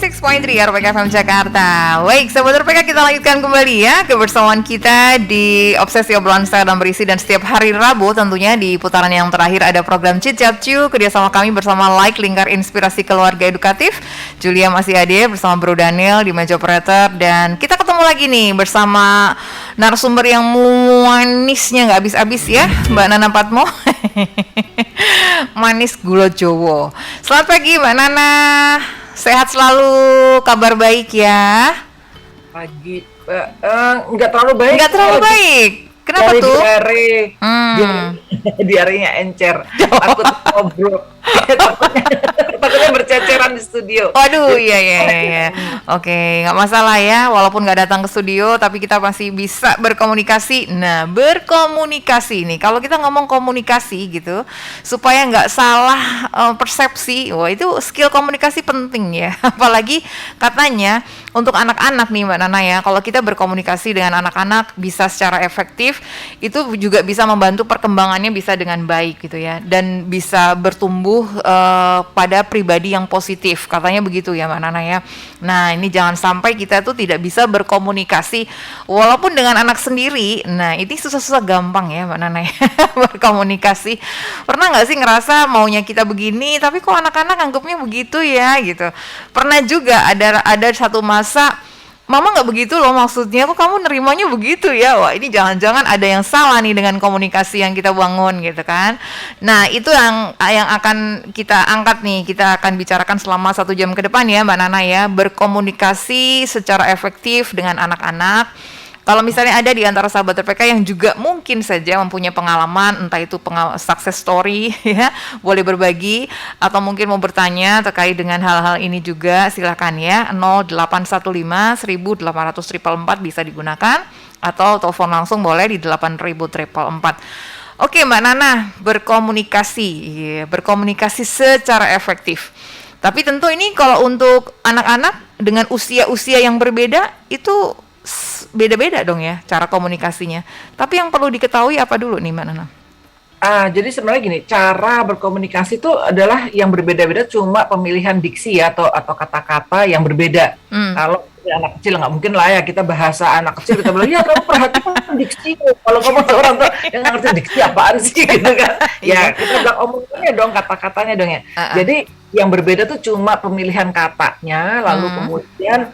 96.3 RPK FM Jakarta. Baik, Sobat RPK, kita lanjutkan kembali ya kebersamaan kita di Obsesi Obrolan Saya dan Berisi. Dan setiap hari Rabu tentunya di putaran yang terakhir ada program Chit Chat Cu, kerjasama kami bersama Like Lingkar Inspirasi Keluarga Edukatif. Julia masih hadir bersama Bro Daniel di meja operator. Dan kita ketemu lagi nih bersama narasumber yang manisnya nggak habis-habis ya, Mbak Nana Patmo. Manis gula Jowo. Selamat pagi Mbak Nana. Sehat selalu, kabar baik ya? Pagi, nggak terlalu baik. Nggak terlalu baik. Kenapa tuh? Diarenya encer. Takut ngobrol. Takutnya berceceran di studio. Waduh, iya. Oke, nggak masalah ya. Walaupun nggak datang ke studio, tapi kita masih bisa berkomunikasi. Nah, berkomunikasi nih. Kalau kita ngomong komunikasi gitu, supaya nggak salah persepsi, wah itu skill komunikasi penting ya. Apalagi katanya untuk anak-anak nih Mbak Nana ya. Kalau kita berkomunikasi dengan anak-anak bisa secara efektif, itu juga bisa membantu perkembangannya bisa dengan baik gitu ya, dan bisa bertumbuh pada pribadi yang positif, katanya begitu ya Mbak Nana ya. Nah ini jangan sampai kita tuh tidak bisa berkomunikasi walaupun dengan anak sendiri. Nah ini susah-susah gampang ya Mbak Nana ya. Berkomunikasi. Pernah nggak sih ngerasa maunya kita begini tapi kok anak-anak anggapnya begitu ya gitu. Pernah juga ada satu masa Mama nggak begitu loh maksudnya, kok kamu nerimanya begitu ya? Wah ini jangan-jangan ada yang salah nih dengan komunikasi yang kita bangun gitu kan. Nah itu yang akan kita angkat nih, kita akan bicarakan selama 1 jam ke depan ya Mbak Nana ya. Berkomunikasi secara efektif dengan anak-anak. Kalau misalnya ada di antara sahabat RPK yang juga mungkin saja mempunyai pengalaman, entah itu success story ya, boleh berbagi atau mungkin mau bertanya terkait dengan hal-hal ini juga, silakan ya. 0815 1800 444 bisa digunakan atau telepon langsung boleh di 8444. Oke Mbak Nana, berkomunikasi secara efektif. Tapi tentu ini kalau untuk anak-anak dengan usia-usia yang berbeda itu beda-beda dong ya cara komunikasinya. Tapi yang perlu diketahui apa dulu nih Mbak Nana? Jadi sebenarnya gini, cara berkomunikasi itu adalah yang berbeda-beda, cuma pemilihan diksi atau kata-kata yang berbeda. Kalau anak kecil nggak mungkin lah ya kita bahasa anak kecil kita bilang ya kamu perhatikan diksi. Kalau kamu orang tuh yang nggak ngerti diksi apaan sih gitu kan? Ya kita bilang omongannya dong, kata-katanya dong ya. Jadi yang berbeda tuh cuma pemilihan katanya, lalu kemudian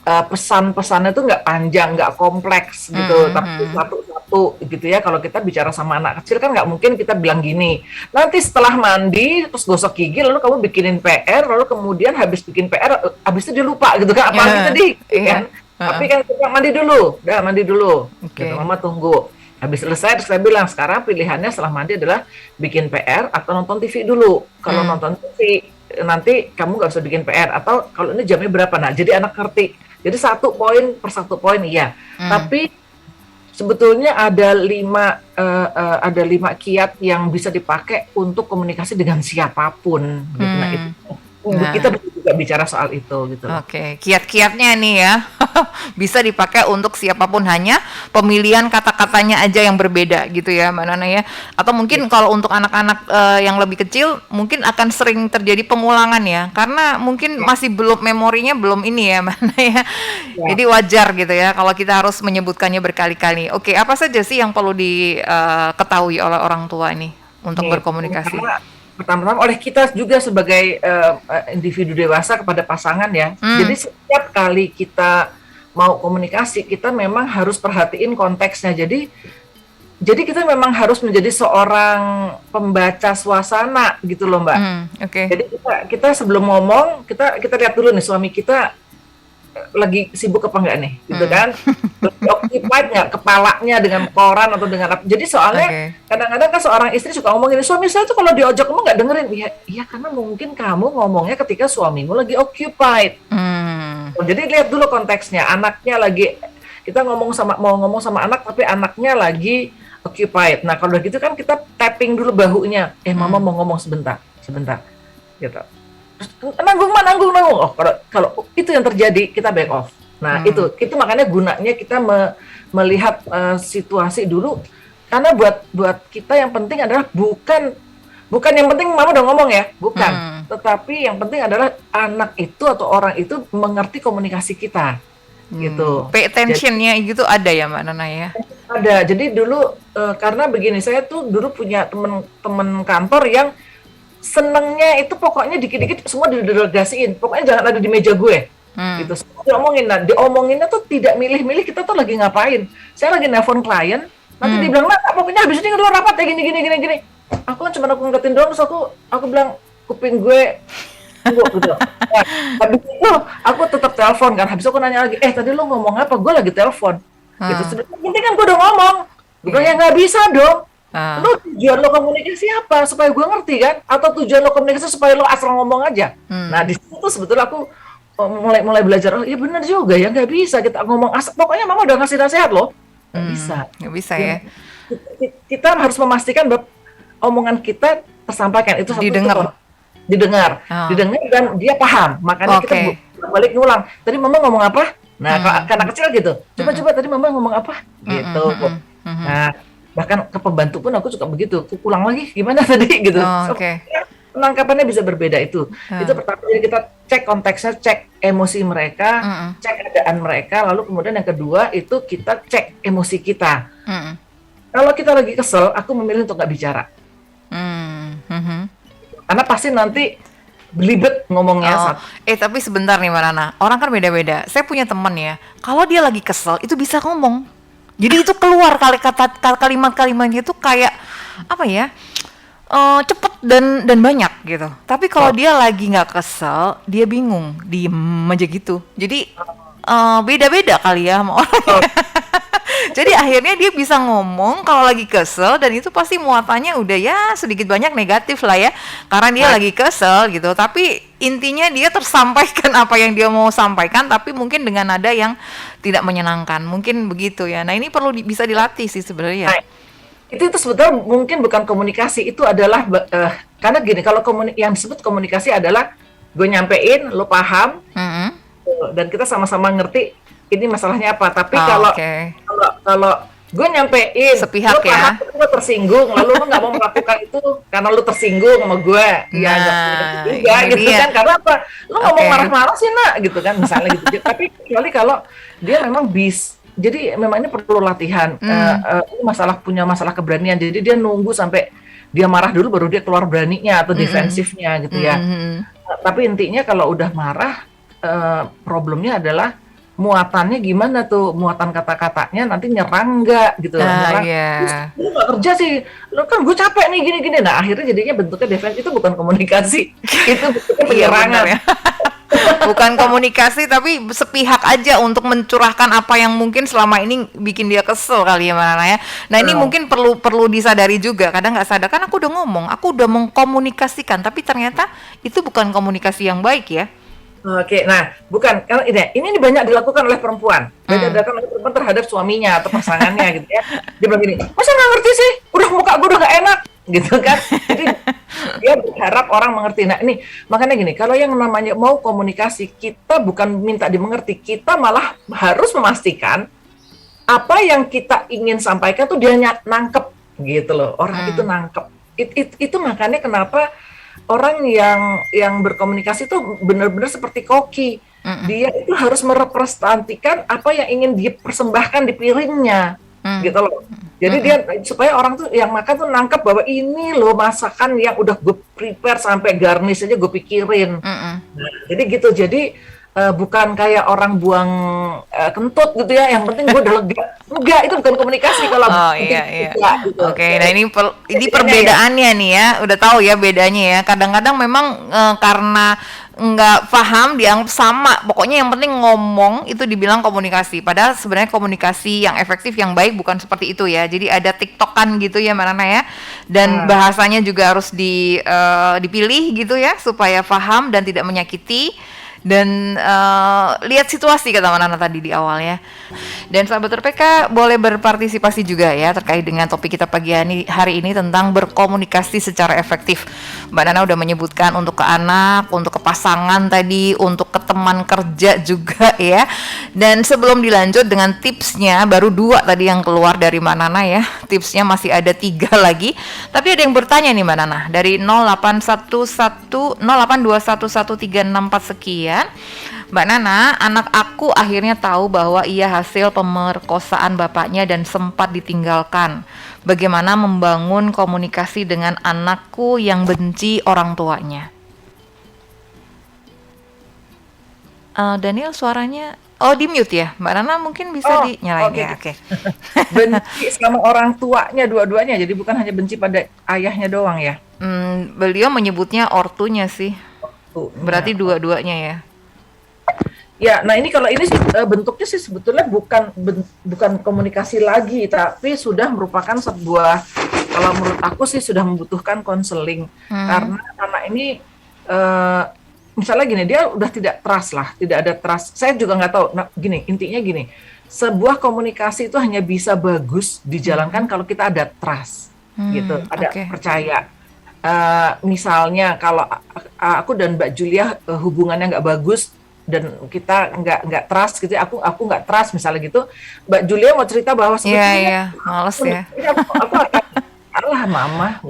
pesan-pesannya tuh nggak panjang, nggak kompleks gitu, tapi satu-satu gitu ya. Kalau kita bicara sama anak kecil kan nggak mungkin kita bilang gini, nanti setelah mandi terus gosok gigi lalu kamu bikinin PR, lalu kemudian habis bikin PR habis itu dia lupa gitu kan, apalagi tadi kan. Tapi kan kita mandi dulu, gitu, mama tunggu. Habis selesai terus saya bilang sekarang pilihannya setelah mandi adalah bikin PR atau nonton TV dulu. Kalau nonton TV nanti kamu nggak usah bikin PR, atau kalau ini jamnya berapa, nah jadi anak ngerti. Jadi 1 poin per 1 poin iya. Tapi sebetulnya ada 5 kiat yang bisa dipakai untuk komunikasi dengan siapapun. Gitu. Nah itu kita juga bicara soal itu gitu. Oke, kiat-kiatnya nih ya. Bisa dipakai untuk siapapun, hanya pemilihan kata-katanya aja yang berbeda gitu ya Mbak Nana ya. Atau mungkin kalau untuk anak-anak yang lebih kecil mungkin akan sering terjadi pengulangan ya, karena mungkin masih belum, memorinya belum ini ya Mbak Nana ya. Jadi wajar gitu ya kalau kita harus menyebutkannya berkali-kali. Oke, apa saja sih yang perlu diketahui oleh orang tua ini untuk berkomunikasi? Pertama-tama oleh kita juga sebagai individu dewasa kepada pasangan ya. Jadi setiap kali kita mau komunikasi, kita memang harus perhatiin konteksnya. Jadi kita memang harus menjadi seorang pembaca suasana gitu loh Mbak. Jadi kita sebelum ngomong, kita lihat dulu nih suami kita lagi sibuk apa enggak nih, gitu kan? Occupied nggak kepalanya dengan koran atau dengan apa? Jadi soalnya kadang-kadang kan seorang istri suka ngomong gini, suami saya tuh kalau diajak ngomong nggak dengerin. Iya karena mungkin kamu ngomongnya ketika suamimu lagi occupied. Jadi lihat dulu konteksnya. Anaknya lagi, kita mau ngomong sama anak tapi anaknya lagi occupied. Nah kalau udah gitu kan kita tapping dulu bahunya. Mama mau ngomong sebentar, gitu. Nanggung. Oh, kalau itu yang terjadi kita back off. Nah itu makanya gunanya kita melihat situasi dulu, karena buat kita yang penting adalah bukan Bukan yang penting mama udah ngomong ya, bukan. Tetapi yang penting adalah anak itu atau orang itu mengerti komunikasi kita, gitu. Pay attention-nya gitu ada ya Mbak Nana ya? Ada. Jadi dulu karena begini, saya tuh dulu punya temen kantor yang senengnya itu pokoknya dikit-dikit semua didelegasiin. Pokoknya jangan ada di meja gue. Gitu. Semua diomongin. Nah, diomonginnya tuh tidak milih-milih kita tuh lagi ngapain. Saya lagi nelpon klien, nanti dia bilang, "Nah, pokoknya habis ini keluar rapat ya gini." Aku kan cuma aku ngeliatin doang, terus aku bilang kuping gue tunggu gitu. Nah, habis itu aku tetap telepon kan. Habis itu aku nanya lagi, tadi lu ngomong apa? Gue lagi telepon. Gitu. Sebenarnya penting kan gue udah ngomong. Gue bilang, ya nggak bisa dong. Lu tujuan lo komunikasi apa? Supaya gue ngerti kan? Atau tujuan lo komunikasi supaya lo asal ngomong aja? Nah di situ tuh sebetulnya aku mulai belajar. Oh iya benar juga ya, nggak bisa kita ngomong asal. Pokoknya mama udah ngasih nasihat lo. Nggak bisa ya. Kita harus memastikan bahwa omongan kita tersampaikan itu satu didengar dan dia paham. Makanya kita balik ngulang. Tadi mama ngomong apa? Nah, karena kecil gitu. Coba tadi mama ngomong apa? Gitu. Nah, bahkan ke pembantu pun aku suka begitu. Aku ulang lagi gimana tadi gitu. Penangkapannya bisa berbeda itu. Itu pertama, jadi kita cek konteksnya, cek emosi mereka, cek keadaan mereka, lalu kemudian yang kedua itu kita cek emosi kita. Kalau kita lagi kesel, aku memilih untuk nggak bicara. Karena pasti nanti belibet ngomongnya. Tapi sebentar nih Mbak Nana, orang kan beda-beda. Saya punya teman ya, kalau dia lagi kesel itu bisa ngomong. Jadi itu keluar kalimat-kalimatnya itu kayak apa ya, cepet dan banyak gitu. Tapi kalau dia lagi nggak kesel, dia bingung, diem aja gitu. Jadi beda-beda kali ya sama orang. Jadi akhirnya dia bisa ngomong kalau lagi kesel, dan itu pasti muatannya udah ya sedikit banyak negatif lah ya, karena dia lagi kesel gitu. Tapi intinya dia tersampaikan apa yang dia mau sampaikan, tapi mungkin dengan nada yang tidak menyenangkan, mungkin begitu ya. Nah ini perlu bisa dilatih sih sebenarnya. Itu sebetulnya mungkin bukan komunikasi, itu adalah karena gini, kalau yang disebut komunikasi adalah gue nyampein, lo paham, dan kita sama-sama ngerti ini masalahnya apa. Tapi kalau gue nyampein sepihak lo paham, lo tersinggung, lalu lo nggak mau melakukan itu karena lo tersinggung sama gue, ya juga gitu kan. Karena apa? Lo ngomong marah-marah sih nak, gitu kan misalnya gitu. Tapi kecuali kalau dia memang jadi memang ini perlu latihan. Ini punya masalah keberanian. Jadi dia nunggu sampai dia marah dulu baru dia keluar beraninya atau defensifnya gitu ya. Tapi intinya kalau udah marah, problemnya adalah muatannya gimana tuh, muatan kata-katanya nanti nyerang nggak gitu. Nyerang, lu nggak kerja sih, lu kan gue capek nih gini-gini. Nah akhirnya jadinya bentuknya defense, itu bukan komunikasi, itu bentuknya penyerangan. Bukan komunikasi, tapi sepihak aja untuk mencurahkan apa yang mungkin selama ini bikin dia kesel kali ya Mbak Nana ya. Nah ini mungkin perlu disadari juga, kadang nggak sadar, kan aku udah ngomong, aku udah mengkomunikasikan, tapi ternyata itu bukan komunikasi yang baik ya. Oke, nah bukan, karena ini banyak dilakukan oleh perempuan, dilakukan oleh perempuan terhadap suaminya atau pasangannya gitu ya. Dia bilang gini, masa nggak ngerti sih, udah muka gue udah nggak enak gitu kan. Jadi dia berharap orang mengerti. Nah ini makanya gini, kalau yang namanya mau komunikasi, kita bukan minta dimengerti, kita malah harus memastikan apa yang kita ingin sampaikan tuh dia nangkep gitu loh, orang itu nangkep. Itu makanya kenapa orang yang berkomunikasi itu benar-benar seperti koki. Dia itu harus merepresentasikan apa yang ingin dipersembahkan di piringnya, gitu loh. Jadi dia supaya orang tuh yang makan tuh nangkep bahwa ini loh masakan yang udah gue prepare sampai garnish aja gue pikirin. Nah, jadi gitu. Jadi bukan kayak orang buang kentut gitu ya, yang penting gue udah lega. Enggak, itu bukan komunikasi kalau iya. Gitu. Oke, nah ini perbedaannya nih ya, udah tahu ya bedanya ya. Kadang-kadang memang karena nggak paham dianggap sama, pokoknya yang penting ngomong itu dibilang komunikasi, padahal sebenarnya komunikasi yang efektif yang baik bukan seperti itu ya. Jadi ada tiktokan gitu ya Mbak Nana ya, dan bahasanya juga harus dipilih gitu ya supaya paham dan tidak menyakiti. Dan lihat situasi kata Mbak Nana tadi di awal ya. Dan sahabat RPK boleh berpartisipasi juga ya terkait dengan topik kita pagi hari ini tentang berkomunikasi secara efektif. Mbak Nana udah menyebutkan untuk ke anak, untuk ke pasangan tadi, untuk ke teman kerja juga ya. Dan sebelum dilanjut dengan tipsnya, baru 2 tadi yang keluar dari Mbak Nana ya, tipsnya masih ada 3 lagi. Tapi ada yang bertanya nih Mbak Nana dari 0821 08211364 sekian. Mbak Nana, anak aku akhirnya tahu bahwa ia hasil pemerkosaan bapaknya dan sempat ditinggalkan. Bagaimana membangun komunikasi dengan anakku yang benci orang tuanya? Daniel suaranya di mute ya, Mbak Nana mungkin bisa dinyalain ya. Oke. Benci sama orang tuanya dua-duanya, jadi bukan hanya benci pada ayahnya doang ya? Beliau menyebutnya ortunya sih. Berarti dua-duanya ya. Ya, nah ini kalau ini sih bentuknya sih sebetulnya bukan komunikasi lagi, tapi sudah merupakan sebuah, kalau menurut aku sih sudah membutuhkan konseling. Karena anak ini misalnya gini, dia udah tidak trust lah, tidak ada trust. Saya juga nggak tahu. Nah, intinya gini, sebuah komunikasi itu hanya bisa bagus dijalankan kalau kita ada trust, gitu, ada percaya. Misalnya kalau aku dan Mbak Julia hubungannya nggak bagus dan kita nggak trust gitu, aku nggak trust misalnya gitu, Mbak Julia mau cerita bahwa sebetulnya males ya. Aku akan Allah mama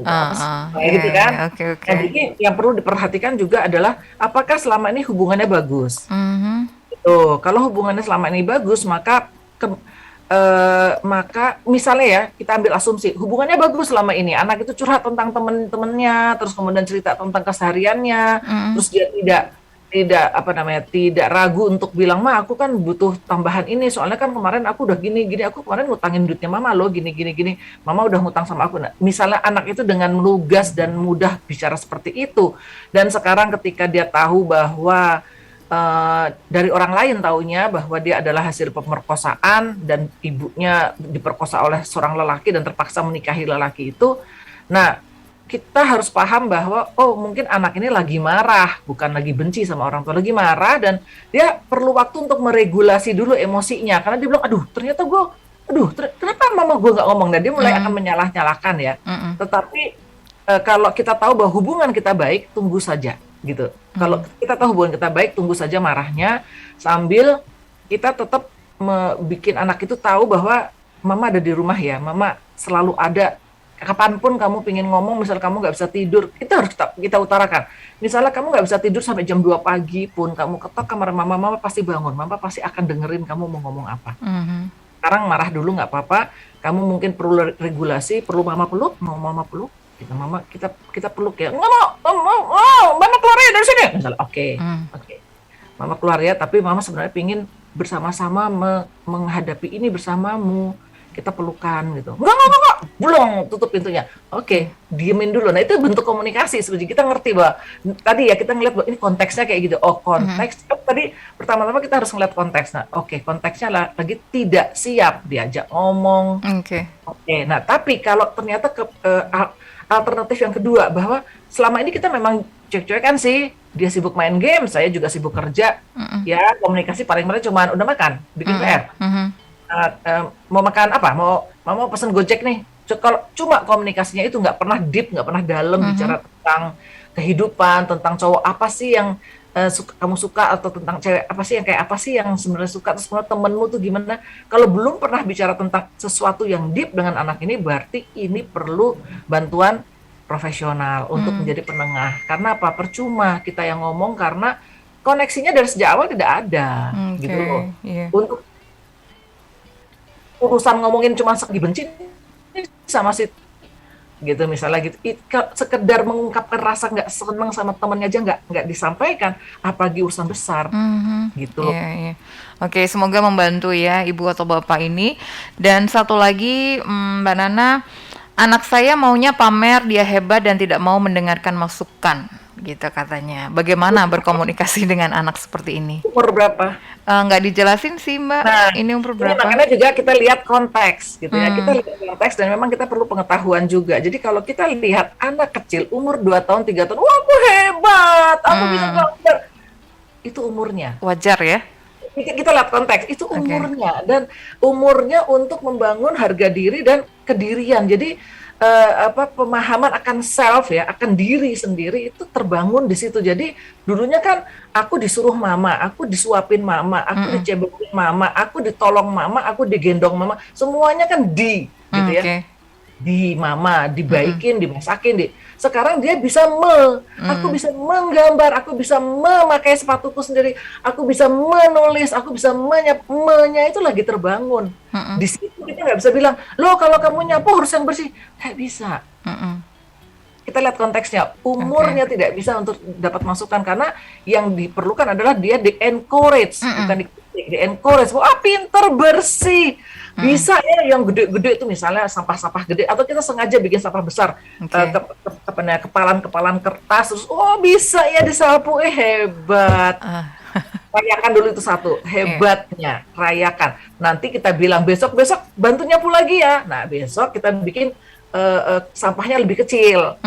gitu kan. Jadi yang perlu diperhatikan juga adalah apakah selama ini hubungannya bagus. Gitu. Kalau hubungannya selama ini bagus, maka misalnya ya kita ambil asumsi hubungannya bagus selama ini, anak itu curhat tentang temen-temennya, terus kemudian cerita tentang kesehariannya, terus dia tidak ragu untuk bilang, "Ma, aku kan butuh tambahan ini, soalnya kan kemarin aku udah gini, aku kemarin ngutangin duitnya mama loh, gini, mama udah ngutang sama aku." Nah, misalnya anak itu dengan lugas dan mudah bicara seperti itu, dan sekarang ketika dia tahu bahwa dari orang lain taunya bahwa dia adalah hasil pemerkosaan dan ibunya diperkosa oleh seorang lelaki dan terpaksa menikahi lelaki itu, nah kita harus paham bahwa mungkin anak ini lagi marah, bukan lagi benci sama orang tua, lagi marah, dan dia perlu waktu untuk meregulasi dulu emosinya, karena dia bilang, kenapa mama gue nggak ngomong, dan dia mulai akan menyalah-nyalahkan ya. Tetapi kalau kita tahu bahwa hubungan kita baik, tunggu saja gitu. Kalau kita tahu hubungan kita baik, tunggu saja marahnya, sambil kita tetap bikin anak itu tahu bahwa mama ada di rumah ya, mama selalu ada. Kapanpun kamu pengen ngomong, misal kamu nggak bisa tidur, itu harus kita utarakan. Misalnya kamu nggak bisa tidur sampai jam 2 pagi pun, kamu ketok kamar mama pasti bangun, mama pasti akan dengerin kamu mau ngomong apa. Sekarang marah dulu nggak apa-apa, kamu mungkin perlu regulasi, perlu mama peluk, mau mama peluk, kita peluk ya, nggak mau, mama keluar ya dari sini. Misalnya, oke, mama keluar ya, tapi mama sebenarnya pingin bersama-sama menghadapi ini bersamamu. Kita pelukan gitu. Enggak, belum, tutup pintunya. Oke, diemin dulu. Nah, itu bentuk komunikasi. Sebenarnya kita ngerti bahwa tadi ya kita ngeliat bahwa ini konteksnya kayak gitu. Konteks. Tadi pertama-tama kita harus ngeliat konteks. Nah, konteksnya lagi tidak siap diajak ngomong. Oke. Nah, tapi kalau ternyata alternatif yang kedua bahwa selama ini kita memang cek-cekan sih, dia sibuk main game, saya juga sibuk kerja. Ya, komunikasi paling cuma udah makan, bikin PR. Mau makan apa? Mau pesen Gojek nih. Kalau cuma komunikasinya itu nggak pernah deep, nggak pernah dalam bicara tentang kehidupan, tentang cowok apa sih yang kamu suka, atau tentang cewek apa sih yang kayak apa sih yang sebenarnya suka, terus temenmu tuh gimana. Kalau belum pernah bicara tentang sesuatu yang deep dengan anak ini, berarti ini perlu bantuan profesional untuk menjadi penengah. Karena apa? Percuma kita yang ngomong karena koneksinya dari sejak awal tidak ada, gitu loh. Untuk urusan ngomongin cuma dibenci sama si gitu misalnya gitu, sekedar mengungkapkan rasa nggak senang sama temennya aja nggak disampaikan, apalagi urusan besar gitu. Oke, semoga membantu ya ibu atau bapak ini. Dan satu lagi Mbak Nana, anak saya maunya pamer dia hebat dan tidak mau mendengarkan masukan gitu katanya. Bagaimana berkomunikasi dengan anak seperti ini? Umur berapa? Nggak dijelasin sih Mbak. Nah, ini umur berapa? Makanya juga kita lihat konteks gitu ya. Kita lihat konteks dan memang kita perlu pengetahuan juga. Jadi kalau kita lihat anak kecil umur 2 tahun, 3 tahun, wah aku hebat, aku bisa belajar. Itu umurnya. Wajar ya? Kita lihat konteks, itu umurnya. Dan umurnya untuk membangun harga diri dan kedirian. Jadi pemahaman akan self ya, akan diri sendiri itu terbangun di situ. Jadi dulunya kan aku disuruh mama, aku disuapin mama, aku dicebokin mama, aku ditolong mama, aku digendong mama, semuanya kan gitu ya. di mama, dibaikin, dimasakin, sekarang dia bisa aku bisa menggambar, aku bisa memakai sepatuku sendiri, aku bisa menulis, aku bisa nya itu lagi terbangun. Di situ kita nggak bisa bilang, loh kalau kamu nyapu harus yang bersih, nggak bisa. Kita lihat konteksnya, umurnya tidak bisa untuk dapat masukan, karena yang diperlukan adalah dia di-encourage, bukan di-encourage. Wah, pinter, bersih. Bisa ya yang gede-gede itu misalnya sampah-sampah gede, atau kita sengaja bikin sampah besar, kepalan kertas, terus bisa ya disapu, hebat. Rayakan dulu itu satu, hebatnya, rayakan. Nanti kita bilang besok bantu nyapu lagi ya. Nah besok kita bikin sampahnya lebih kecil.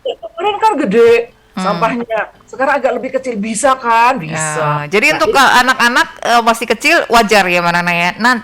Kemarin kan gede sampahnya, sekarang agak lebih kecil, bisa kan? Bisa. Jadi untuk anak-anak masih kecil wajar ya Mbak Nana ya. Nah,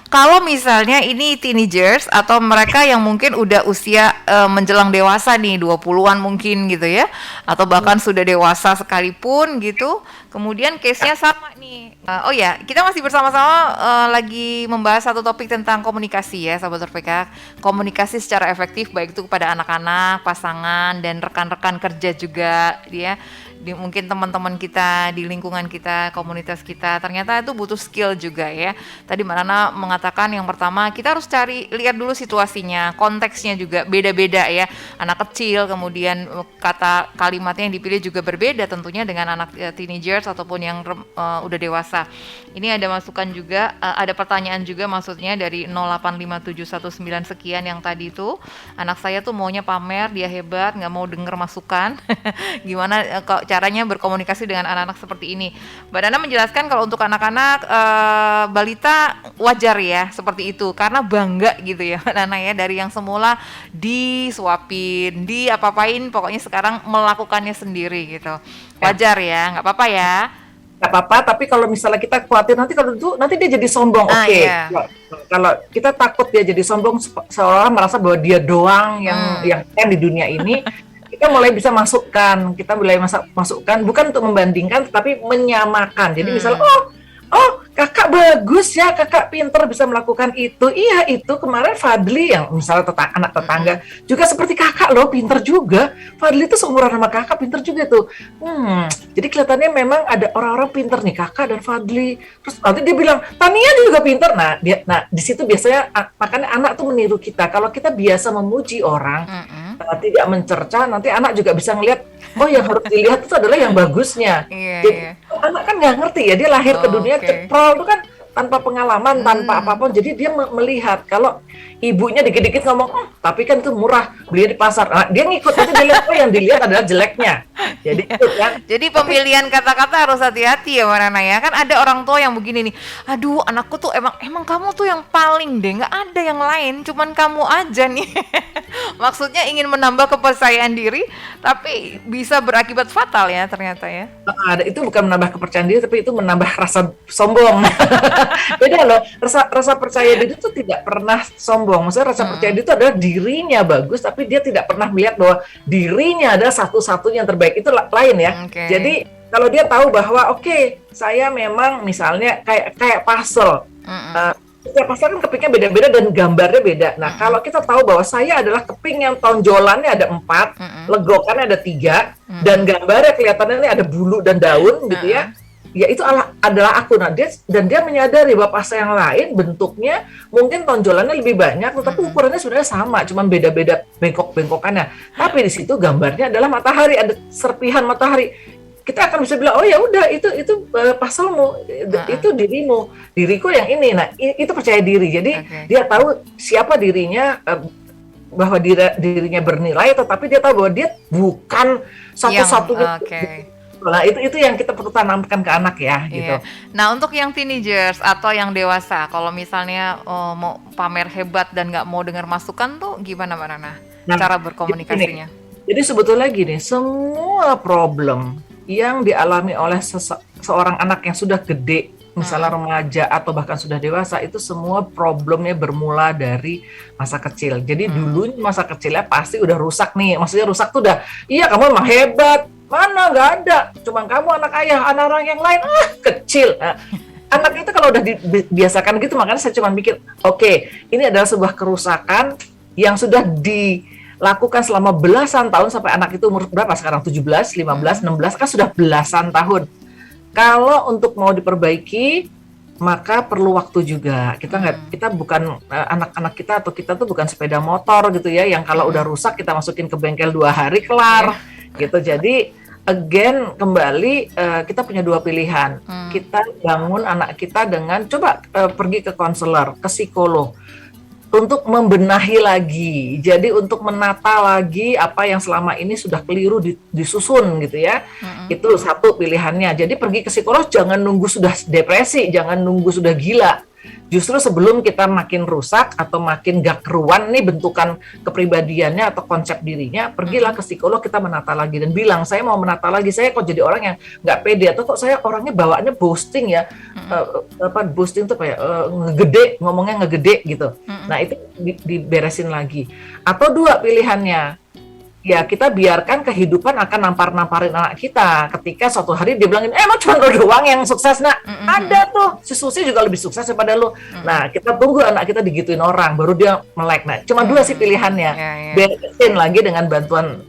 kalau misalnya ini teenagers atau mereka yang mungkin udah usia menjelang dewasa nih, 20-an mungkin gitu ya, atau bahkan sudah dewasa sekalipun gitu, kemudian case-nya sama nih. Oh ya, kita masih bersama-sama lagi membahas satu topik tentang komunikasi ya, Sobat RPK. Komunikasi secara efektif baik itu kepada anak-anak, pasangan, dan rekan-rekan kerja juga ya. Mungkin teman-teman kita di lingkungan kita, komunitas kita, ternyata itu butuh skill juga ya. Tadi Mbak Nana mengatakan yang pertama kita harus lihat dulu situasinya, konteksnya juga beda-beda ya. Anak kecil, kemudian kata kalimatnya yang dipilih juga berbeda tentunya dengan anak teenagers ataupun yang udah dewasa. Ini ada masukan juga, ada pertanyaan juga maksudnya dari 0857119 sekian yang tadi itu. Anak saya tuh maunya pamer, dia hebat, nggak mau denger masukan. Gimana caranya berkomunikasi dengan anak-anak seperti ini? Mbak Nana menjelaskan kalau untuk anak-anak balita wajar ya seperti itu, karena bangga gitu ya Mbak Nana ya, dari yang semula disuapin, apa-apain, pokoknya sekarang melakukannya sendiri gitu. Wajar ya, nggak apa-apa ya. Nggak apa-apa, tapi kalau misalnya kita khawatir nanti dia jadi sombong, iya. Kalau kita takut dia jadi sombong, seolah-olah merasa bahwa dia doang yang di dunia ini, kita mulai bisa masukkan, masukkan bukan untuk membandingkan, tapi menyamakan. Jadi misalnya, oh kakak bagus ya, kakak pinter bisa melakukan itu. Iya, itu kemarin Fadli yang misalnya anak tetangga juga seperti kakak loh, pinter juga. Fadli itu seumuran sama kakak, pinter juga tuh. Jadi kelihatannya memang ada orang-orang pinter nih, kakak dan Fadli. Terus nanti dia bilang, Tania juga pinter. Nah di situ biasanya makanya anak tuh meniru kita. Kalau kita biasa memuji orang, tidak mencerca, nanti anak juga bisa ngelihat, oh yang harus dilihat itu adalah yang bagusnya. Jadi anak kan nggak ngerti ya, dia lahir ke dunia ceprol itu kan tanpa pengalaman, tanpa apapun. Jadi dia melihat kalau ibunya dikit-dikit ngomong, tapi kan itu murah, beli di pasar. Nah, dia ngikut, nanti dia lihat, yang dilihat adalah jeleknya. Jadi itu kan. Jadi pemilihan kata-kata harus hati-hati ya Mbak Nana ya. Kan ada orang tua yang begini nih, aduh anakku tuh emang kamu tuh yang paling deh, nggak ada yang lain, cuman kamu aja nih. Maksudnya ingin menambah kepercayaan diri, tapi bisa berakibat fatal ya ternyata ya. Itu bukan menambah kepercayaan diri, tapi itu menambah rasa sombong. Beda loh, rasa percaya diri itu tidak pernah sombong. Maksudnya rasa percaya diri itu adalah dirinya bagus, tapi dia tidak pernah melihat bahwa dirinya adalah satu-satunya yang terbaik. Itu lain ya. Jadi kalau dia tahu bahwa saya memang misalnya kayak puzzle. Setiap pasar kan kepingnya beda-beda dan gambarnya beda. Nah, kalau kita tahu bahwa saya adalah keping yang tonjolannya ada 4, legokannya ada 3, dan gambarnya kelihatannya ada bulu dan daun gitu ya. Ya itu adalah aku. Nah, dia menyadari bahwa pasar yang lain bentuknya mungkin tonjolannya lebih banyak, tetapi ukurannya sebenarnya sama, cuma beda-beda bengkok-bengkokannya. Tapi di situ gambarnya adalah matahari, ada serpihan matahari. Kita akan bisa bilang, oh ya udah itu pasalmu, itu diriku yang ini. Nah, itu percaya diri. Jadi dia tahu siapa dirinya, bahwa dirinya bernilai, tetapi dia tahu bahwa dia bukan satu-satunya. Nah, itu yang kita perlu tanamkan ke anak ya, gitu. Nah, untuk yang teenagers atau yang dewasa, kalau misalnya mau pamer hebat dan nggak mau dengar masukan tuh gimana Mbak Nana? Cara berkomunikasinya? Jadi sebetulnya gini, semua problem yang dialami oleh seorang anak yang sudah gede, misalnya remaja atau bahkan sudah dewasa, itu semua problemnya bermula dari masa kecil. Jadi dulu masa kecilnya pasti udah rusak nih. Maksudnya rusak tuh udah, iya kamu emang hebat, mana nggak ada, cuma kamu anak ayah, anak orang yang lain kecil. Nah, anak itu kalau udah dibiasakan gitu, makanya saya cuma mikir, ini adalah sebuah kerusakan yang sudah dilakukan selama belasan tahun sampai anak itu umur berapa sekarang? 17, 15, 16 kan sudah belasan tahun. Kalau untuk mau diperbaiki maka perlu waktu juga. Kita bukan anak-anak kita atau kita tuh bukan sepeda motor gitu ya yang kalau udah rusak kita masukin ke bengkel 2 hari kelar gitu. Jadi again kembali kita punya 2 pilihan. Kita bangun anak kita dengan coba pergi ke konselor, ke psikolog untuk membenahi lagi. Jadi untuk menata lagi apa yang selama ini sudah keliru disusun gitu ya. Itu satu pilihannya. Jadi pergi ke psikolog jangan nunggu sudah depresi, jangan nunggu sudah gila. Justru sebelum kita makin rusak atau makin gak keruan nih bentukan kepribadiannya atau konsep dirinya, pergilah ke psikolog, kita menata lagi dan bilang, saya mau menata lagi, saya kok jadi orang yang gak pede atau kok saya orangnya bawaannya boasting ya, boasting tuh kayak ngomongnya ngegede gitu. Nah itu diberesin lagi. Atau 2 pilihannya, ya kita biarkan kehidupan akan namparin anak kita. Ketika suatu hari dia bilangin, emang cuma lo doang yang sukses nak? Ada tuh, si Susi juga lebih sukses daripada lo. Nah kita tunggu anak kita digituin orang, baru dia melek. Nah cuma 2 sih pilihannya, beresin lagi dengan bantuan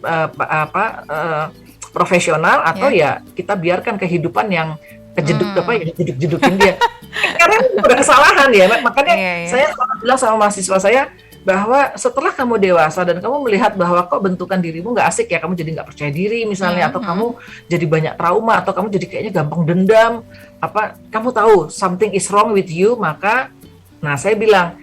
profesional atau ya kita biarkan kehidupan yang kejeduk jeduk-jedukin dia. Karena itu udah kesalahan ya, makanya saya bilang sama mahasiswa saya, bahwa setelah kamu dewasa dan kamu melihat bahwa kok bentukan dirimu nggak asik ya, kamu jadi nggak percaya diri misalnya, atau kamu jadi banyak trauma, atau kamu jadi kayaknya gampang dendam, kamu tahu something is wrong with you, maka, nah saya bilang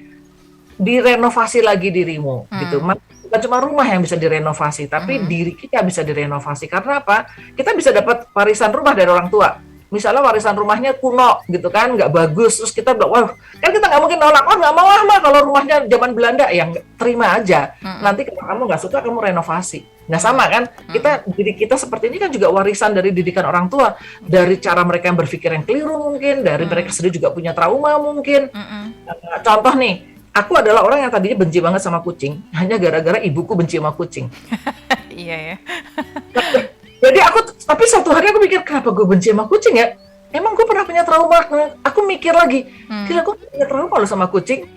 direnovasi lagi dirimu gitu. Bukan cuma rumah yang bisa direnovasi, tapi diri kita bisa direnovasi. Karena apa? Kita bisa dapat warisan rumah dari orang tua. Misalnya warisan rumahnya kuno gitu kan, nggak bagus, terus kita bilang, wah kan kita nggak mungkin nolak, nggak mau mah kalau rumahnya zaman Belanda, ya terima aja. Nanti kalau kamu nggak suka, kamu renovasi. Nah sama kan, diri kita seperti ini kan juga warisan dari didikan orang tua, dari cara mereka yang berpikir yang keliru mungkin, dari mereka sendiri juga punya trauma mungkin. Contoh nih, aku adalah orang yang tadinya benci banget sama kucing, hanya gara-gara ibuku benci sama kucing. Iya ya. Jadi tapi suatu hari aku mikir, kenapa gue benci sama kucing ya? Emang gue pernah punya trauma? Aku mikir lagi, gila gue punya trauma loh sama kucing,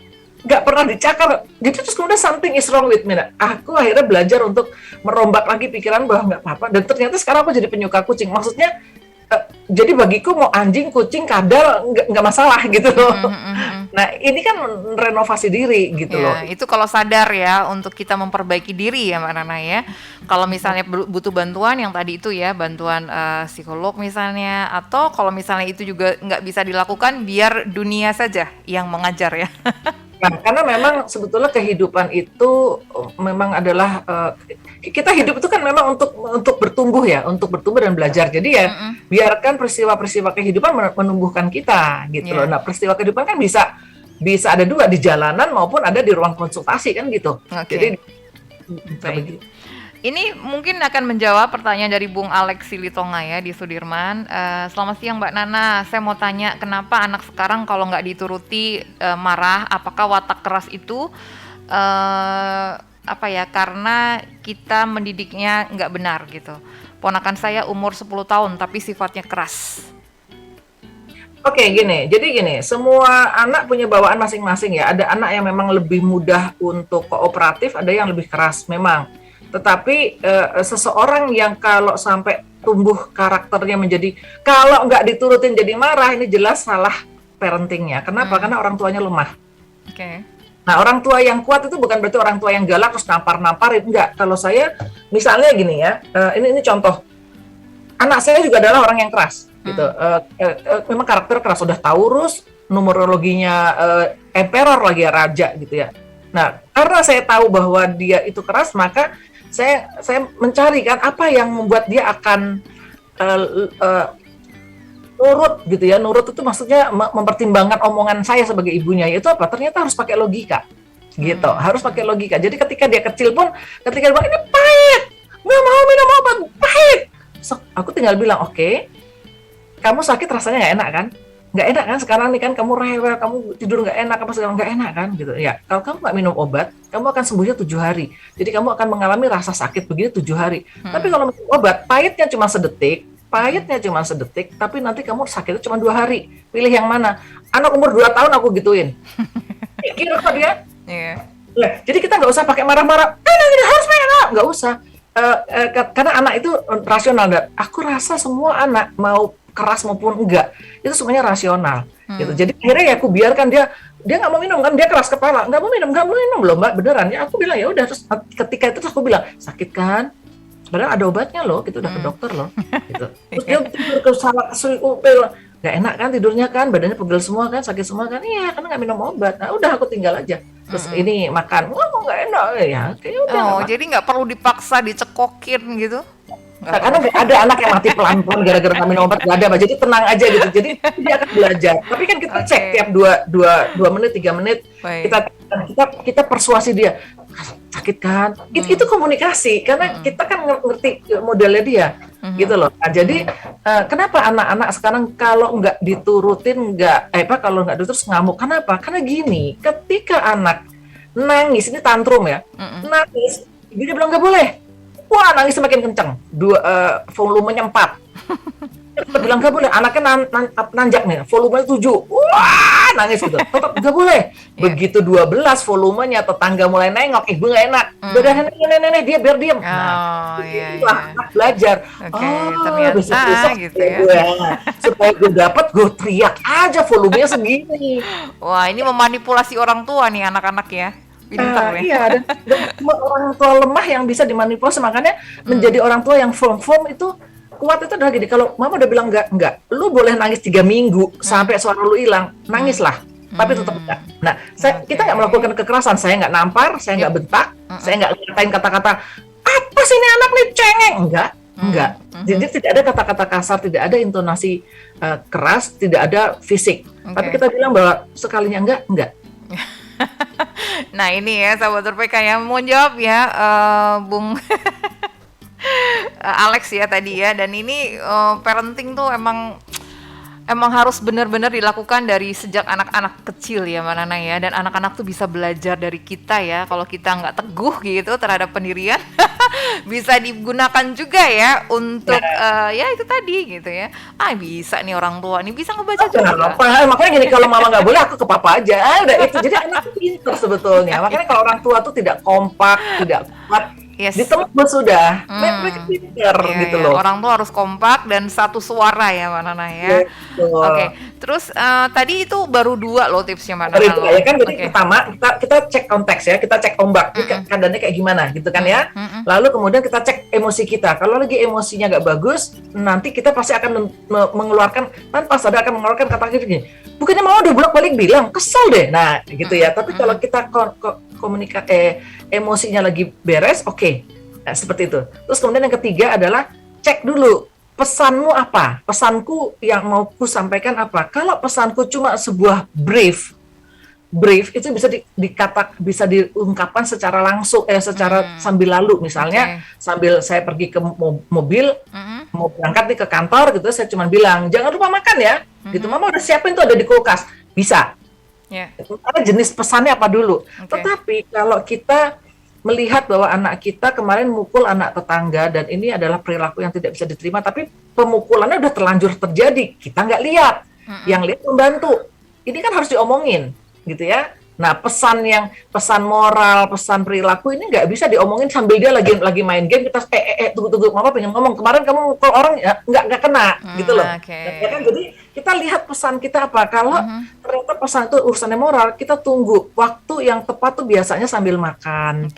gak pernah dicakar. Jadi terus kemudian something is wrong with me. Aku akhirnya belajar untuk merombak lagi pikiran bahwa gak apa-apa. Dan ternyata sekarang aku jadi penyuka kucing. Maksudnya, jadi bagiku mau anjing, kucing, kadal, nggak masalah gitu loh. Nah ini kan renovasi diri gitu loh. Itu kalau sadar ya untuk kita memperbaiki diri ya Mbak Nana ya. Kalau misalnya butuh bantuan yang tadi itu ya, bantuan psikolog misalnya, atau kalau misalnya itu juga nggak bisa dilakukan, biar dunia saja yang mengajar ya. Nah, karena memang sebetulnya kehidupan itu memang adalah kita hidup itu kan memang untuk bertumbuh ya, untuk bertumbuh dan belajar. Jadi ya biarkan peristiwa-peristiwa kehidupan menumbuhkan kita gitu loh. Nah, peristiwa kehidupan kan bisa ada 2, di jalanan maupun ada di ruang konsultasi kan gitu. Jadi ini mungkin akan menjawab pertanyaan dari Bung Alex Silitonga ya di Sudirman. Selamat siang Mbak Nana, saya mau tanya kenapa anak sekarang kalau nggak dituruti marah, apakah watak keras itu karena kita mendidiknya nggak benar gitu. Ponakan saya umur 10 tahun tapi sifatnya keras. Oke, jadi gini, semua anak punya bawaan masing-masing ya. Ada anak yang memang lebih mudah untuk kooperatif, ada yang lebih keras memang. Tetapi seseorang yang kalau sampai tumbuh karakternya menjadi, kalau nggak diturutin jadi marah, ini jelas salah parentingnya. Kenapa? Karena orang tuanya lemah. Nah, orang tua yang kuat itu bukan berarti orang tua yang galak terus nampar-namparin. Enggak. Kalau saya, misalnya gini ya, ini contoh. Anak saya juga adalah orang yang keras. Gitu. Memang karakter keras, sudah Taurus, numerologinya emperor lagi ya, raja gitu ya. Nah, karena saya tahu bahwa dia itu keras, maka saya mencari kan apa yang membuat dia akan nurut gitu ya. Nurut itu maksudnya mempertimbangkan omongan saya sebagai ibunya. Itu apa? Ternyata harus pakai logika gitu. Harus pakai logika. Jadi ketika dia kecil pun, ketika dia bilang ini pahit, nggak mau minum obat, pahit, so, aku tinggal bilang oke, kamu sakit rasanya nggak enak kan? Nggak enak kan sekarang nih kan, kamu rewel, kamu tidur nggak enak, apa segala nggak enak kan gitu ya. Kalau kamu nggak minum obat, kamu akan sembuhnya 7 hari. Jadi kamu akan mengalami rasa sakit begini 7 hari. Tapi kalau minum obat, pahitnya cuma sedetik, tapi nanti kamu sakitnya cuma 2 hari. Pilih yang mana? Anak umur 2 tahun aku gituin. Kira kok dia? Nah, jadi kita nggak usah pakai marah-marah, ini harus main, nggak usah. Karena anak itu rasional. Dan aku rasa semua anak mau keras maupun enggak, itu semuanya rasional. Gitu. Jadi akhirnya ya aku biarkan dia nggak mau minum kan, dia keras kepala, nggak mau minum loh mbak, beneran ya. Aku bilang ya udah, terus ketika itu terus aku bilang sakit kan, padahal ada obatnya loh, gitu, udah ke dokter loh, gitu. Terus dia tidur ke salah nggak enak kan tidurnya kan, badannya pegel semua kan, sakit semua kan, iya karena nggak minum obat. Nah udah aku tinggal aja. Terus ini makan, wah nggak enak ya, kayak udah. Oh, jadi nggak perlu dipaksa dicekokin gitu? Nah, karena ada anak yang mati pelan-pelan gara-gara nggak minum obat, nggak ada, Mbak. Jadi tenang aja gitu. Jadi dia akan belajar. Tapi kan kita cek tiap 2 menit, 3 menit, kita persuasi dia. Sakit kan? Itu komunikasi, karena kita kan ngerti modelnya dia, gitu loh. Nah, jadi kenapa anak-anak sekarang kalau nggak diturutin, kalau nggak terus ngamuk? Kenapa? Karena gini, ketika anak nangis, ini tantrum ya, nangis, dia bilang nggak boleh. Wah, nangis semakin kencang. Volumenya 4. Kita bilang nggak boleh. Anaknya nanjak nih, volumenya 7. Wah, nangis gitu. Tetap nggak boleh. Begitu 12 volumenya, tetangga mulai nengok, ibu nggak enak. Udah nenek, dia biar diam. Nah, anak belajar. Ternyata besok gitu ya. Supaya gue dapat, gue teriak aja volumenya segini. Wah, ini memanipulasi orang tua nih anak-anak ya. Iya, dan orang tua lemah yang bisa dimanipulasi, makanya menjadi orang tua yang firm itu kuat. Itu adalah gini, kalau mama udah bilang enggak, lu boleh nangis 3 minggu sampai suara lu hilang, nangislah, tapi tetap enggak. Nah, kita nggak melakukan kekerasan, saya nggak nampar, saya nggak bentak, saya nggak ngatain kata-kata apa sih ini anak nih cengeng, enggak. Jadi tidak ada kata-kata kasar, tidak ada intonasi keras, tidak ada fisik. Tapi kita bilang bahwa sekalinya enggak. Nah ini ya sahabat RPK yang mau jawab ya Bung Alex ya tadi ya. Dan ini parenting tuh emang harus benar-benar dilakukan dari sejak anak-anak kecil ya Mbak Nana ya. Dan anak-anak tuh bisa belajar dari kita ya. Kalau kita nggak teguh gitu terhadap pendirian bisa digunakan juga ya untuk ya itu tadi gitu ya. Bisa nih orang tua nih bisa ngebaca juga. Makanya gini, kalau mama nggak boleh aku ke papa aja. Udah itu. Jadi anak tuh pintar sebetulnya. Makanya kalau orang tua tuh tidak kompak, tidak kuat, ditembus sudah. Mereka pintar gitu loh. Orang tua harus kompak dan satu suara ya Mbak Nana ya. Oke. Terus tadi itu baru 2 loh tipsnya Mbak Nana. Ya kan, jadi pertama kita cek konteks ya, kita cek ombak, keadaannya kayak gimana gitu kan ya. Lalu kemudian kita cek emosi kita. Kalau lagi emosinya nggak bagus, nanti kita pasti akan mengeluarkan, tanpa sadar akan mengeluarkan kata gini, bukannya mau udah bolak-balik bilang, kesel deh. Nah gitu ya. Tapi kalau kita emosinya lagi beres, nah, seperti itu. Terus kemudian yang ketiga adalah cek dulu pesanmu apa, pesanku yang mau ku sampaikan apa. Kalau pesanku cuma sebuah brief itu bisa diungkapkan secara langsung, secara sambil lalu, misalnya sambil saya pergi ke mobil, mau berangkat nih ke kantor gitu, saya cuma bilang jangan lupa makan ya, gitu. Mama udah siapin tuh, ada di kulkas, bisa. Karena jenis pesannya apa dulu. Tetapi kalau kita melihat bahwa anak kita kemarin mukul anak tetangga dan ini adalah perilaku yang tidak bisa diterima, tapi pemukulannya udah terlanjur terjadi, kita nggak lihat, yang lihat membantu. Ini kan harus diomongin, gitu ya. Nah, pesan moral, pesan perilaku ini nggak bisa diomongin sambil dia lagi main game. Kita tunggu, mama pengen ngomong, kemarin kamu mukul orang ya nggak kena, gitu loh. Ya kan, jadi kita lihat pesan kita apa. Kalau ternyata pesan itu urusannya moral, kita tunggu waktu yang tepat tuh biasanya sambil makan,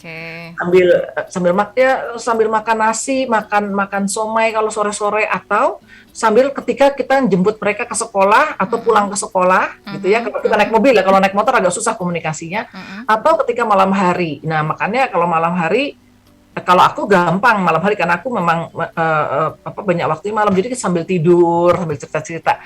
sambil makan nasi, makan somai kalau sore-sore, atau sambil ketika kita jemput mereka ke sekolah atau pulang ke sekolah, gitu ya. Kalau kita naik mobil ya, kalau naik motor agak susah komunikasinya. Atau ketika malam hari. Nah, makanya kalau malam hari, kalau aku gampang malam hari karena aku memang banyak waktu malam, jadi sambil tidur, sambil cerita-cerita.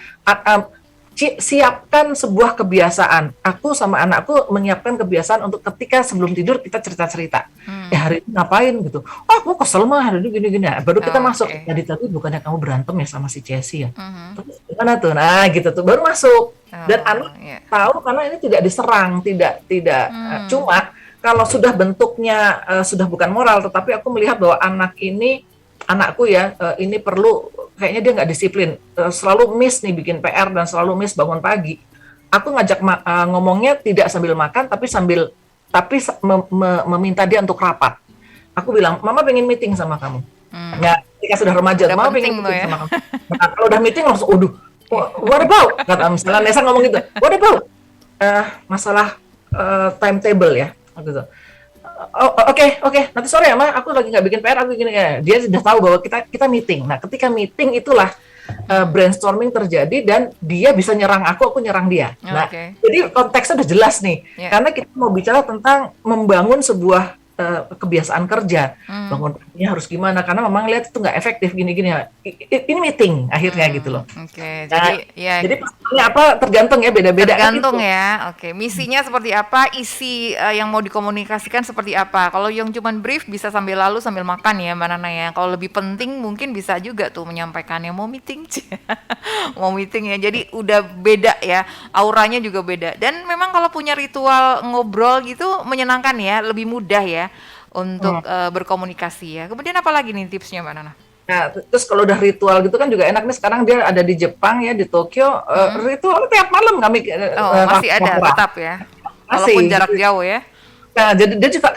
Siapkan sebuah kebiasaan. Aku sama anakku menyiapkan kebiasaan untuk ketika sebelum tidur kita cerita-cerita. Hari ini ngapain gitu. Aku kesel mah hari ini gini-gini. Baru kita masuk. Tadi bukannya kamu berantem ya sama si Jessie ya? Terus gimana tuh? Nah gitu tuh baru masuk. Dan anak tahu karena ini tidak diserang, tidak. Cuma kalau sudah bentuknya sudah bukan moral, tetapi aku melihat bahwa anakku ya, ini perlu, kayaknya dia nggak disiplin, selalu miss nih bikin PR dan selalu miss bangun pagi. Aku ngajak ngomongnya tidak sambil makan, tapi sambil tapi meminta dia untuk rapat. Aku bilang, Mama pengen meeting sama kamu. Ya, ketika sudah remaja, Udah Mama penting pengen tuh meeting ya. sama kamu. Nah, kalau udah meeting langsung, waduh, what about? Kata misalnya Nesa ngomong gitu, what about? Masalah timetable ya, gitu. Oke, nanti sore ya, Ma, aku lagi nggak bikin PR, aku gini ya. Dia sudah tahu bahwa kita meeting. Nah, ketika meeting itulah brainstorming terjadi dan dia bisa nyerang aku nyerang dia. Nah, jadi konteksnya udah jelas nih. Karena kita mau bicara tentang membangun sebuah kebiasaan kerja, bangunnya harus gimana, karena memang lihat itu nggak efektif gini-gini ya. Ini meeting akhirnya gitu loh. Jadi ya, jadi pastinya apa tergantung ya, beda-beda. Tergantung ya. Misinya seperti apa, isi yang mau dikomunikasikan seperti apa. Kalau yang cuman brief bisa sambil lalu sambil makan ya Mbak Nana ya. Kalau lebih penting mungkin bisa juga tuh menyampaikannya mau meeting, mau meeting ya. Jadi udah beda ya, auranya juga beda. Dan memang kalau punya ritual ngobrol gitu menyenangkan ya, lebih mudah ya untuk berkomunikasi ya. Kemudian apa lagi nih tipsnya Mbak Nana? Nah, terus kalau udah ritual gitu kan juga enak nih, sekarang dia ada di Jepang ya, di Tokyo, ritual tiap malam kami masih ada tetap ya, walaupun jarak jauh ya. Nah, jadi dia juga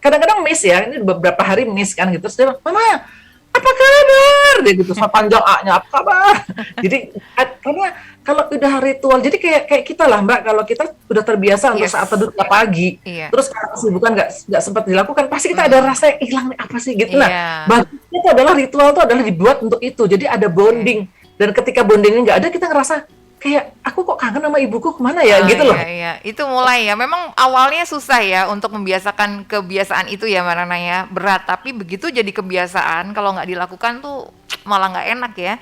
kadang-kadang miss ya, ini beberapa hari miss kan gitu, terus dia bilang, Mama, apa kabar? Dia gitu, sama panjang A-nya, apa kabar? Jadi, karena kalau udah ritual, jadi kayak kita lah Mbak, kalau kita udah terbiasa untuk saat teduh tiap pagi, terus kalau kesibukan nggak sempat dilakukan, pasti kita ada rasa hilang nih, apa sih gitu. Nah, bagusnya itu adalah ritual itu adalah dibuat untuk itu, jadi ada bonding, dan ketika bonding ini nggak ada, kita ngerasa kayak aku kok kangen sama ibuku, kemana ya gitu loh. Iya. Itu mulai ya, memang awalnya susah ya untuk membiasakan kebiasaan itu ya Mbak Nana ya, berat, tapi begitu jadi kebiasaan, kalau nggak dilakukan tuh malah nggak enak ya.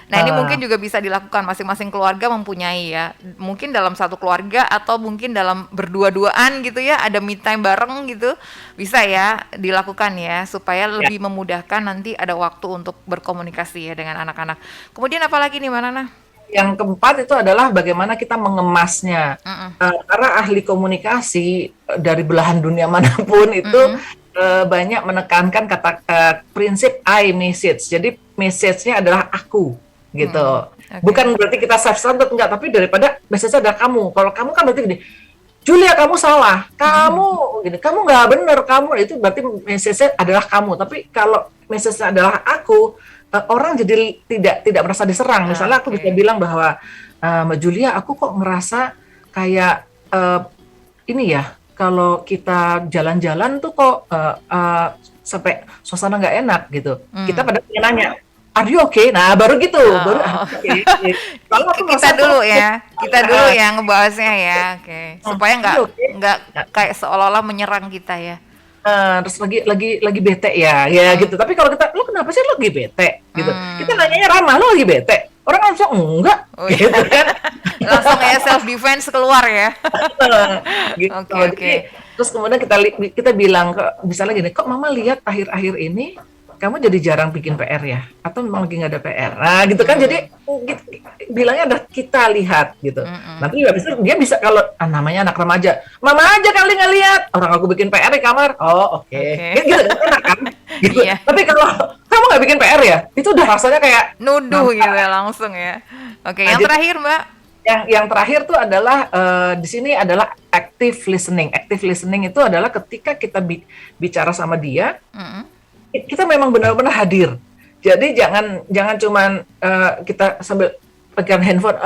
Nah ini mungkin juga bisa dilakukan, masing-masing keluarga mempunyai ya, mungkin dalam satu keluarga atau mungkin dalam berdua-duaan gitu ya, ada me time bareng gitu, bisa ya dilakukan ya, supaya lebih memudahkan nanti ada waktu untuk berkomunikasi ya dengan anak-anak. Kemudian apa lagi nih Mbak Nana? Yang keempat itu adalah bagaimana kita mengemasnya. Karena ahli komunikasi dari belahan dunia manapun itu banyak menekankan kata prinsip I message. Jadi message-nya adalah aku gitu. Bukan berarti kita self-centered, enggak, tapi daripada message-nya adalah kamu. Kalau kamu kan berarti gini, Julia kamu salah, kamu gini, kamu nggak benar, kamu itu berarti message-nya adalah kamu. Tapi kalau message-nya adalah aku, orang jadi tidak merasa diserang. Misalnya aku bisa bilang bahwa Mbak Julia, aku kok ngerasa kayak ini ya, kalau kita jalan-jalan tuh kok sampai suasana nggak enak gitu. Kita pada nanya, are you okay? Nah baru gitu, baru okay. Kita dulu ya ngebahasnya ya, supaya nggak kayak seolah-olah menyerang kita ya. Terus lagi bete ya gitu. Tapi kalau kita, lo kenapa sih lo lagi bete gitu? Kita nanyanya ramah, lo lagi bete? Orang langsung enggak, gitu kan? Langsung ya self defense keluar ya. Gitu. Jadi, terus kemudian kita bilang, misalnya gini, kok Mama lihat akhir-akhir ini kamu jadi jarang bikin PR ya? Atau memang lagi nggak ada PR? Nah gitu kan, jadi bilangnya ada kita lihat gitu. Nanti habis itu dia bisa, kalau namanya anak remaja, Mama aja kali nggak lihat, orang aku bikin PR di kamar. Oh oke. Gitu, enak kan? Gitu. Tapi kalau kamu nggak bikin PR ya, itu udah rasanya kayak nuduh gitu ya langsung ya. Yang terakhir Mbak. Yang terakhir tuh adalah di sini adalah active listening. Active listening itu adalah ketika kita bicara sama dia, kita memang benar-benar hadir. Jadi jangan cuman kita sambil pegang handphone.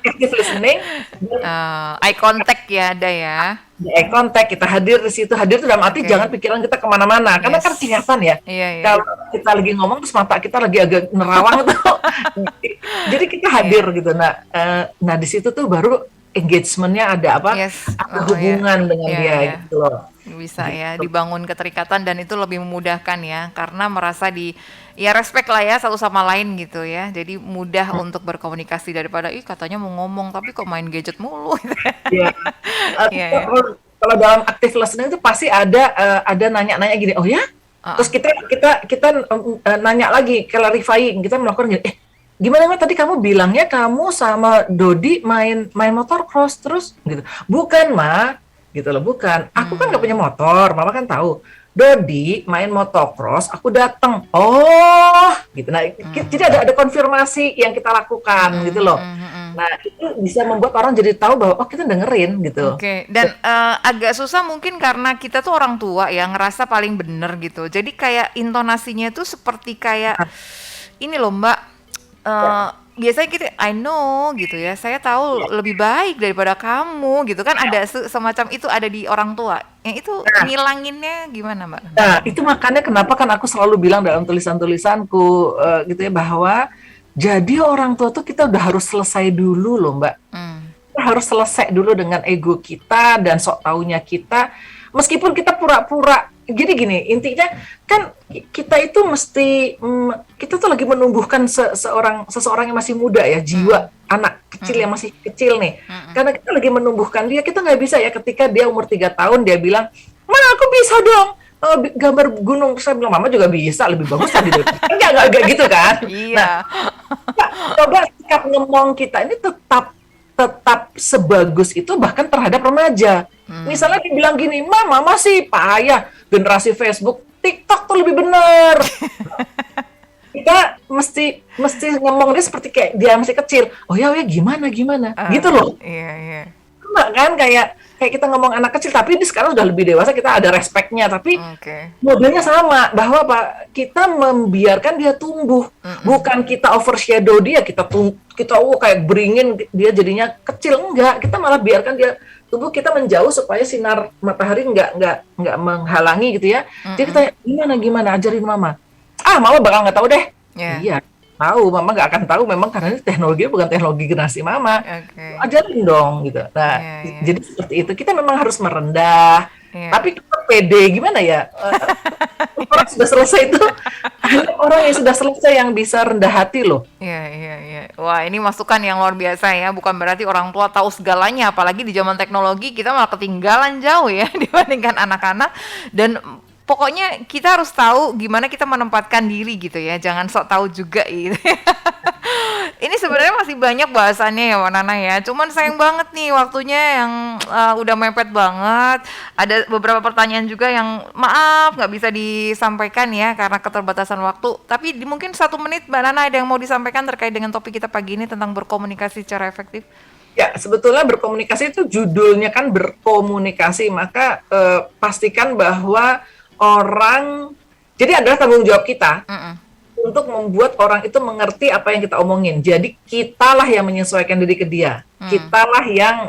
Active listening. Eye contact ya ada ya. Eye contact, kita hadir di situ. Hadir itu dalam arti jangan pikiran kita kemana-mana. Karena kan kelihatan ya. Kalau kita lagi ngomong terus mata kita lagi agak nerawang tuh. Jadi kita hadir gitu. Nah di situ tuh baru engagement-nya ada apa? Ada hubungan dengan dia gitu loh. Bisa ya dibangun keterikatan, dan itu lebih memudahkan ya, karena merasa respect lah ya satu sama lain gitu ya, jadi mudah untuk berkomunikasi daripada katanya mau ngomong tapi kok main gadget mulu. Kalau dalam active listening itu pasti ada nanya-nanya gini, oh ya, terus kita nanya lagi, clarifying, kita melakukan gini, gimana tadi kamu bilangnya kamu sama Dodi main motor cross terus gitu, bukan Ma? Gitu loh, bukan. Aku kan nggak punya motor, Mama kan tahu. Dodi main motocross, aku datang. Oh, gitu. Nah, jadi ada konfirmasi yang kita lakukan gitu loh. Nah, itu bisa membuat orang jadi tahu bahwa, oh kita dengerin gitu. Oke, dan agak susah mungkin karena kita tuh orang tua ya, ngerasa paling bener gitu. Jadi kayak intonasinya tuh seperti kayak, ini loh Mbak, Ya. biasanya kita, I know gitu ya, saya tahu lebih baik daripada kamu gitu kan, ada semacam itu ada di orang tua. Yang itu Nah, ngilanginnya gimana Mbak? nah, itu makanya kenapa kan aku selalu bilang dalam tulisan-tulisanku gitu ya bahwa jadi orang tua tuh kita udah harus selesai dulu loh Mbak. Hmm, Kita harus selesai dulu dengan ego kita dan sok taunya kita. Meskipun kita pura-pura, jadi gini, intinya kan kita itu mesti, kita tuh lagi menumbuhkan seseorang yang masih muda ya, jiwa anak kecil yang masih kecil nih. Karena kita lagi menumbuhkan dia, kita nggak bisa ya ketika dia umur 3 tahun dia bilang, "Ma, aku bisa dong gambar gunung." Terus saya bilang, "Mama juga bisa, lebih bagus tadi." Nggak gitu kan. Nah, iya. coba sikap ngomong kita ini tetap tetap sebagus itu bahkan terhadap remaja. Misalnya dibilang gini, "Mama masih payah generasi Facebook, TikTok tuh lebih bener." Kita mesti ngomong dia seperti kayak dia masih kecil. Oh ya gimana gimana, gitu loh. Iya, iya. Sama kan kayak kayak kita ngomong anak kecil, tapi ini sekarang udah lebih dewasa, kita ada respect-nya, tapi Oke. modelnya sama, bahwa Pak, kita membiarkan dia tumbuh, bukan kita overshadow dia, kita kayak beringin dia jadinya kecil, enggak, kita malah biarkan dia tumbuh, kita menjauh supaya sinar matahari nggak menghalangi gitu ya. Jadi kita gimana ajarin mama. Ah, mama bakal nggak tahu deh. Ya. Iya, tahu, mama nggak akan tahu memang karena ini teknologi bukan teknologi generasi mama. Oke. Ajarin dong gitu. Nah, Iya, iya. jadi seperti itu. Kita memang harus merendah, Iya. tapi kita pede gimana ya? Orang sudah selesai itu, hanya orang yang sudah selesai yang bisa rendah hati loh. Iya, iya, iya. Wah, ini masukan yang luar biasa ya. Bukan berarti orang tua tahu segalanya, apalagi di zaman teknologi kita malah ketinggalan jauh ya dibandingkan anak-anak. Dan pokoknya kita harus tahu gimana kita menempatkan diri gitu ya. Jangan sok tahu juga gitu. Ini sebenarnya masih banyak bahasannya ya Mbak Nana ya. Cuman sayang banget nih waktunya yang udah mepet banget. Ada beberapa pertanyaan juga yang maaf nggak bisa disampaikan ya karena keterbatasan waktu. Tapi mungkin 1 menit Mbak Nana ada yang mau disampaikan terkait dengan topik kita pagi ini tentang berkomunikasi secara efektif. Ya, sebetulnya berkomunikasi itu judulnya kan berkomunikasi, maka pastikan bahwa orang, jadi adalah tanggung jawab kita Mm-mm. untuk membuat orang itu mengerti apa yang kita omongin. Jadi kitalah yang menyesuaikan diri ke dia. Kitalah yang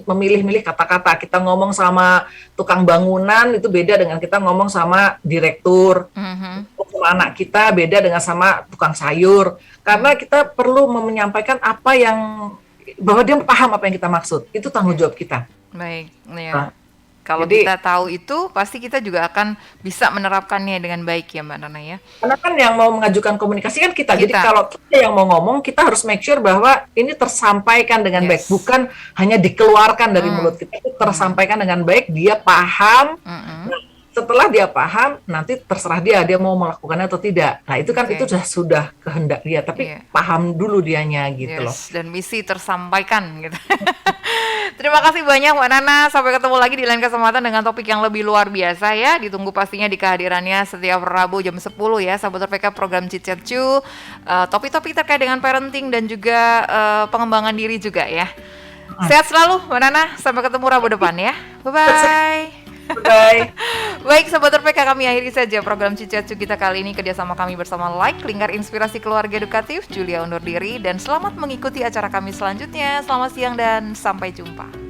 memilih-milih kata-kata. Kita ngomong sama tukang bangunan itu beda dengan kita ngomong sama direktur. Mhm. Sama anak kita beda dengan sama tukang sayur. Karena kita perlu menyampaikan apa yang, bahwa dia paham apa yang kita maksud. Itu tanggung jawab kita. Baik, ya. Nah, Kalau jadi kita tahu itu, pasti kita juga akan bisa menerapkannya dengan baik ya Mbak Nana ya. karena kan yang mau mengajukan komunikasi kan kita. Jadi Kita. kalau kita yang mau ngomong, kita harus make sure bahwa ini tersampaikan dengan baik, Yes. bukan hanya dikeluarkan dari mulut kita. Itu tersampaikan dengan baik, dia paham. Mm-mm. Nah, setelah dia paham, nanti terserah dia mau melakukannya atau tidak. Nah, itu kan Oke. itu sudah kehendak dia, tapi Iya. paham dulu dianya gitu loh. Yes, dan misi tersampaikan gitu. Terima kasih banyak Mbak Nana. Sampai ketemu lagi di lain kesempatan dengan topik yang lebih luar biasa ya. Ditunggu pastinya di kehadirannya setiap Rabu jam 10 ya. Sahabat RPK program Cicet Cu. Topik-topik terkait dengan parenting dan juga pengembangan diri juga ya. Sehat selalu Mbak Nana. Sampai ketemu Rabu depan ya. Bye-bye. Bye. Baik Sobat RPK, kami akhiri saja program Cicet Cu kita kali ini kerjasama kami bersama Like, Lingkar Inspirasi Keluarga Edukatif, Julia undur diri dan selamat mengikuti acara kami selanjutnya. Selamat siang dan sampai jumpa.